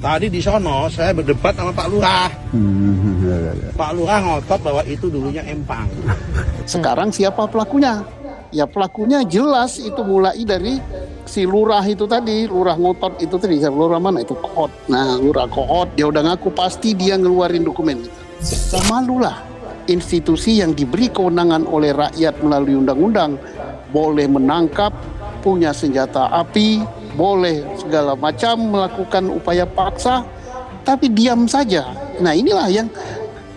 Tadi di sono saya berdebat sama Pak Lurah. Pak Lurah ngotot bahwa itu dulunya empang. Sekarang siapa pelakunya? Ya pelakunya jelas itu mulai dari si lurah itu tadi, lurah ngotot itu tadi, lurah mana itu Kohot. Nah, lurah Kohot dia udah ngaku pasti dia ngeluarin dokumen. Ya malulah institusi yang diberi kewenangan oleh rakyat melalui undang-undang boleh menangkap, punya senjata api, boleh segala macam melakukan upaya paksa, tapi diam saja. Nah inilah yang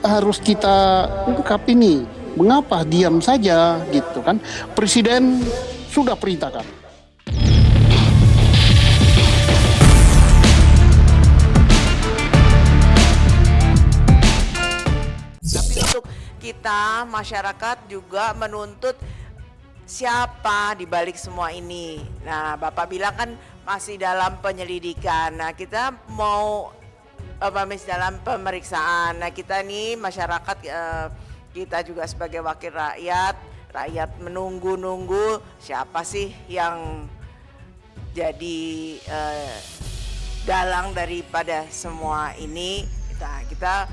harus kita ungkap ini. Mengapa diam saja gitu kan? Presiden sudah perintahkan. Tapi untuk kita masyarakat juga menuntut siapa di balik semua ini. Nah, Bapak bilang kan masih dalam penyelidikan. Nah, kita mau dalam pemeriksaan. Nah, kita nih masyarakat kita juga sebagai wakil rakyat menunggu-nunggu siapa sih yang jadi dalang daripada semua ini. Kita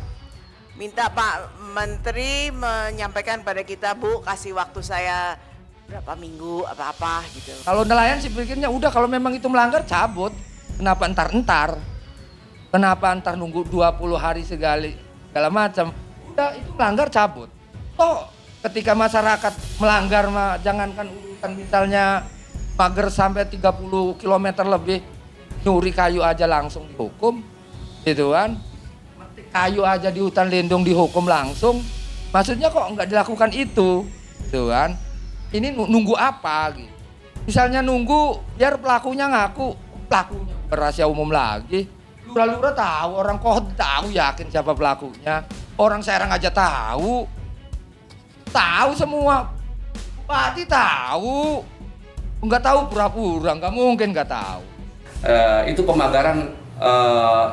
minta Pak Menteri menyampaikan pada kita, Bu, kasih waktu saya berapa minggu apa-apa gitu. Kalau nelayan sih pikirnya udah kalau memang itu melanggar cabut. Kenapa entar? Kenapa entar nunggu 20 hari segala macam? Udah itu melanggar cabut. Toh ketika masyarakat melanggar jangankan urusan misalnya pagar sampai 30 km lebih nyuri kayu aja langsung dihukum. Gitu kan. Metik kayu aja di hutan lindung dihukum langsung. Maksudnya kok enggak dilakukan itu? Gitu kan. Ini nunggu apa gitu. Misalnya nunggu biar pelakunya ngaku, pelakunya rahasia umum lagi. Lurah-lurah tahu, orang Kohot tahu yakin siapa pelakunya. Orang Serang aja tahu. Tahu semua. Pati tahu. Enggak tahu pura-pura, enggak mungkin enggak tahu. Itu pemagaran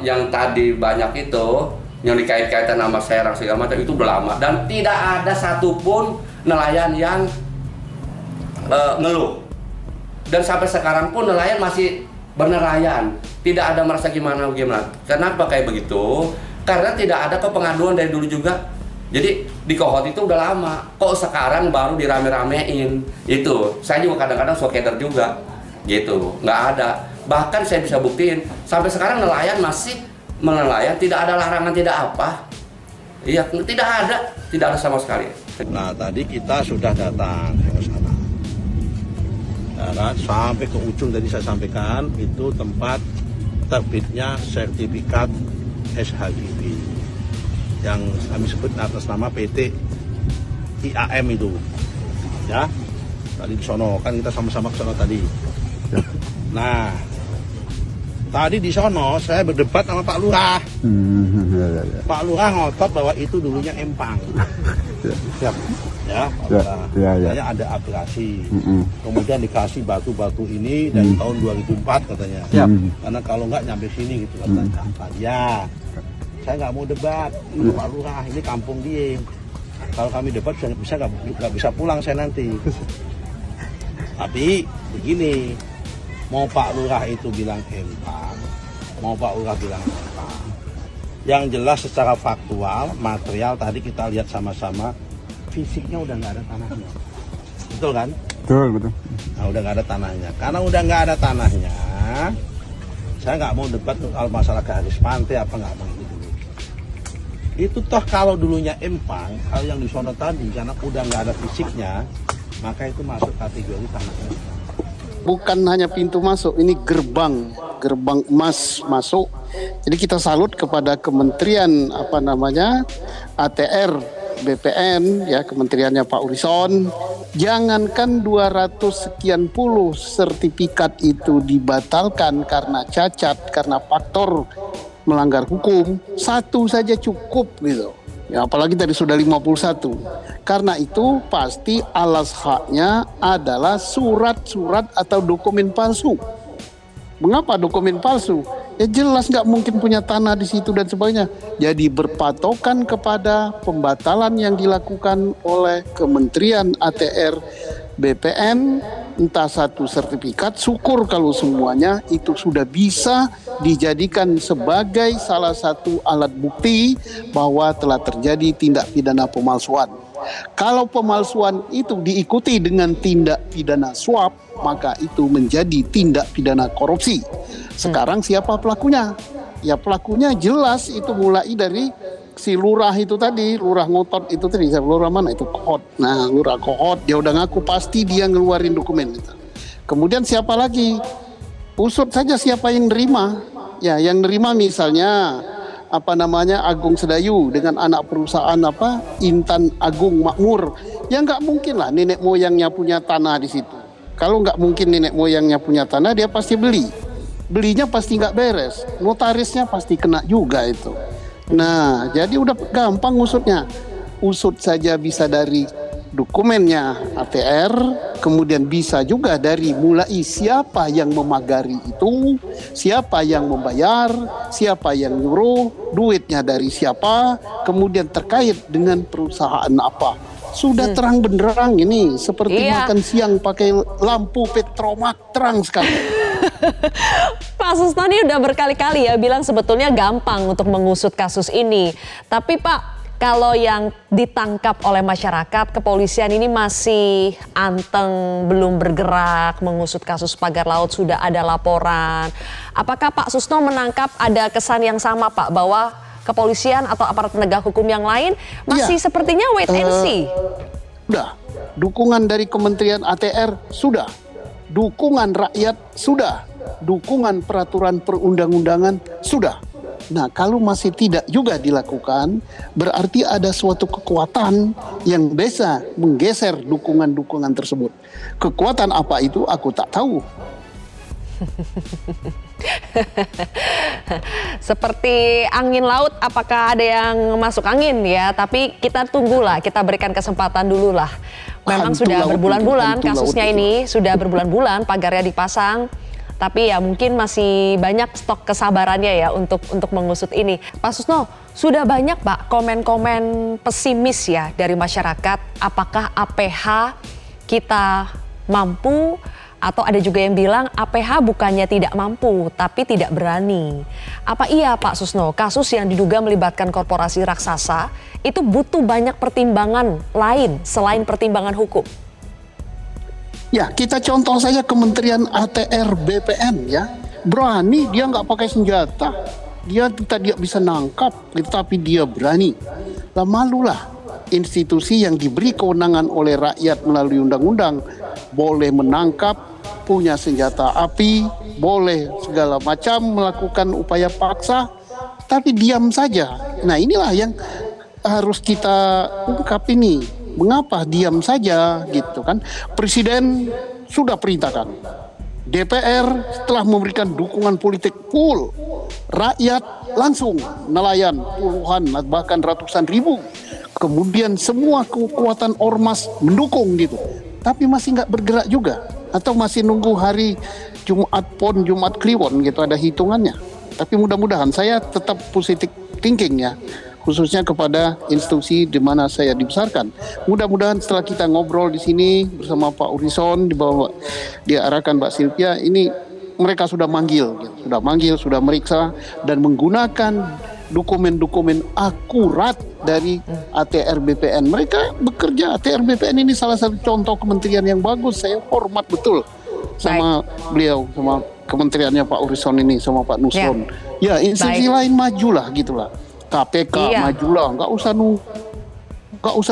yang tadi banyak itu yang dikait-kaitan nama Serang segala macam itu udah lama dan tidak ada satupun nelayan yang ngeluh. Dan sampai sekarang pun nelayan masih bernelayan, tidak ada merasa gimana. Kenapa kayak begitu? Karena tidak ada pengaduan dari dulu juga. Jadi di Kohot itu udah lama, kok sekarang baru dirame-ramein. Itu saya juga kadang-kadang sokeder juga gitu, nggak ada. Bahkan saya bisa buktiin sampai sekarang nelayan masih menelayan, tidak ada larangan, tidak apa. Iya, tidak ada sama sekali. Nah tadi kita sudah datang ke sana. Sampai ke ujung tadi saya sampaikan itu tempat terbitnya sertifikat SHGB yang kami sebut atas nama PT IAM itu, ya. Tadi di sono kan kita sama-sama ke sono tadi. Nah, tadi di sono saya berdebat sama Pak Lurah. Pak Lurah ngotot bahwa itu dulunya empang. Siap. Ya, katanya ada aplikasi, kemudian dikasih batu-batu ini dari tahun 2004 katanya. Karena kalau nggak nyampe sini gitu katanya. Ya, saya nggak mau debat, ini Pak Lurah, ini kampung dia. Kalau kami debat nggak bisa pulang saya nanti. Tapi begini, mau Pak Lurah itu bilang empang, mau Pak Lurah bilang empang. Yang jelas secara faktual, material tadi kita lihat sama-sama. Fisiknya udah nggak ada tanahnya, betul kan? Betul. Nah udah nggak ada tanahnya, karena udah nggak ada tanahnya, saya nggak mau debat soal masalah garis pantai apa nggak mau gitu. Itu toh kalau dulunya empang, kalau yang di sono tadi karena udah nggak ada fisiknya, maka itu masuk kategori tanahnya. Bukan hanya pintu masuk, ini gerbang emas masuk. Jadi kita salut kepada Kementerian ATR BPN, ya, kementeriannya Pak Urison. Jangankan 200 sekian puluh sertifikat itu dibatalkan karena cacat, karena faktor melanggar hukum, satu saja cukup gitu. Ya, apalagi tadi sudah 51. Karena itu pasti alas haknya adalah surat-surat atau dokumen palsu. Mengapa dokumen palsu? Ya jelas nggak mungkin punya tanah di situ dan sebagainya. Jadi berpatokan kepada pembatalan yang dilakukan oleh Kementerian ATR BPN entah satu sertifikat, syukur kalau semuanya itu sudah bisa dijadikan sebagai salah satu alat bukti bahwa telah terjadi tindak pidana pemalsuan. Kalau pemalsuan itu diikuti dengan tindak pidana suap, maka itu menjadi tindak pidana korupsi. Sekarang siapa pelakunya? Ya pelakunya jelas itu mulai dari si lurah itu tadi, lurah ngotot itu tadi, lurah mana itu Kohot. Nah, lurah Kohot dia udah ngaku pasti dia ngeluarin dokumen itu. Kemudian siapa lagi? Usut saja siapa yang nerima. Ya, yang nerima misalnya Agung Sedayu dengan anak perusahaan Intan Agung Makmur. Ya nggak mungkin lah nenek moyangnya punya tanah di situ. Kalau nggak mungkin nenek moyangnya punya tanah, dia pasti beli. Belinya pasti nggak beres, notarisnya pasti kena juga itu. Nah, jadi udah gampang usutnya. Usut saja bisa dari dokumennya ATR, kemudian bisa juga dari mulai siapa yang memagari itu, siapa yang membayar, siapa yang nyuruh, duitnya dari siapa, kemudian terkait dengan perusahaan apa. Sudah terang benderang ini, seperti makan siang pakai lampu petromak, terang sekali. Pak Susno ini udah berkali-kali ya bilang sebetulnya gampang untuk mengusut kasus ini. Tapi Pak, kalau yang ditangkap oleh masyarakat, kepolisian ini masih anteng, belum bergerak mengusut kasus pagar laut, sudah ada laporan. Apakah Pak Susno menangkap ada kesan yang sama Pak, bahwa kepolisian atau aparat penegak hukum yang lain masih sepertinya wait and see? Sudah, dukungan dari Kementerian ATR sudah, dukungan rakyat sudah, dukungan peraturan perundang-undangan sudah. Nah, kalau masih tidak juga dilakukan, berarti ada suatu kekuatan yang bisa menggeser dukungan-dukungan tersebut. Kekuatan apa itu aku tak tahu. Seperti angin laut, apakah ada yang masuk angin ya? Tapi kita tunggulah, kita berikan kesempatan dulu lah. Memang sudah berbulan-bulan kasusnya ini, sudah berbulan-bulan pagarnya dipasang. Tapi ya mungkin masih banyak stok kesabarannya ya untuk mengusut ini. Pak Susno, sudah banyak Pak komen-komen pesimis ya dari masyarakat. Apakah APH kita mampu? Atau ada juga yang bilang APH bukannya tidak mampu, tapi tidak berani. Apa iya Pak Susno, kasus yang diduga melibatkan korporasi raksasa itu butuh banyak pertimbangan lain selain pertimbangan hukum? Ya, kita contoh saja Kementerian ATR BPN ya. Berani, dia nggak pakai senjata. Dia tidak bisa nangkap, tapi dia berani. Lah malulah institusi yang diberi kewenangan oleh rakyat melalui undang-undang boleh menangkap, punya senjata api, boleh segala macam melakukan upaya paksa, tapi diam saja. Nah, inilah yang harus kita ungkap ini. Mengapa diam saja gitu kan? Presiden sudah perintahkan. DPR setelah memberikan dukungan politik full, rakyat langsung nelayan puluhan bahkan ratusan ribu. Kemudian semua kekuatan ormas mendukung gitu. Tapi masih nggak bergerak juga. Atau masih nunggu hari Jumat Pon, Jumat Kliwon gitu, ada hitungannya. Tapi mudah-mudahan saya tetap positive thinking ya, khususnya kepada institusi di mana saya dibesarkan. Mudah-mudahan setelah kita ngobrol di sini bersama Pak Urison, diarahkan Mbak Sylvia, ini mereka sudah manggil, sudah meriksa dan menggunakan dokumen-dokumen akurat dari ATR BPN. Mereka bekerja, ATR BPN ini salah satu contoh kementerian yang bagus. Saya hormat betul sama beliau, sama kementeriannya Pak Urison ini, sama Pak Nusron. Ya, institusi lain majulah gitulah. KPK majulah, nggak usah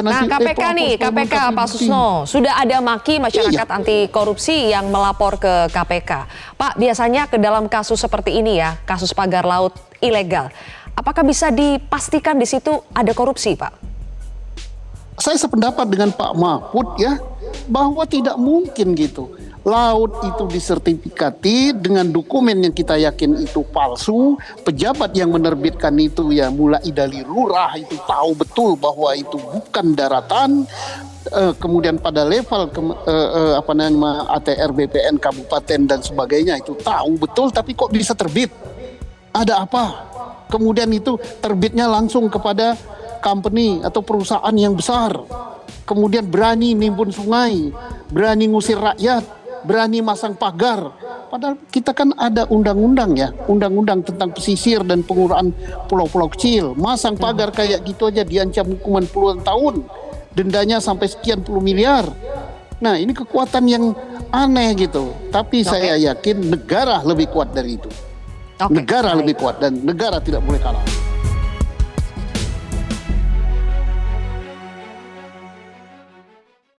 nanti. Nah, KPK nih, KPK Pak Susno, sudah ada maki masyarakat anti korupsi yang melapor ke KPK. Pak, biasanya ke dalam kasus seperti ini ya, kasus pagar laut ilegal, apakah bisa dipastikan di situ ada korupsi, Pak? Saya sependapat dengan Pak Mahfud ya, bahwa tidak mungkin gitu. Laut itu disertifikati dengan dokumen yang kita yakin itu palsu. Pejabat yang menerbitkan itu ya mulai dari lurah itu tahu betul bahwa itu bukan daratan. Kemudian pada level ATR BPN kabupaten dan sebagainya itu tahu betul, tapi kok bisa terbit? Ada apa? Kemudian itu terbitnya langsung kepada company atau perusahaan yang besar. Kemudian berani nimbun sungai, berani ngusir rakyat, berani masang pagar. Padahal kita kan ada undang-undang ya, undang-undang tentang pesisir dan pengurangan pulau-pulau kecil. Masang pagar kayak gitu aja diancam hukuman puluhan tahun, dendanya sampai sekian puluh miliar. Nah, ini kekuatan yang aneh gitu. Tapi saya yakin negara lebih kuat dari itu. Oke, Negara baik. lebih kuat dan negara tidak boleh kalah.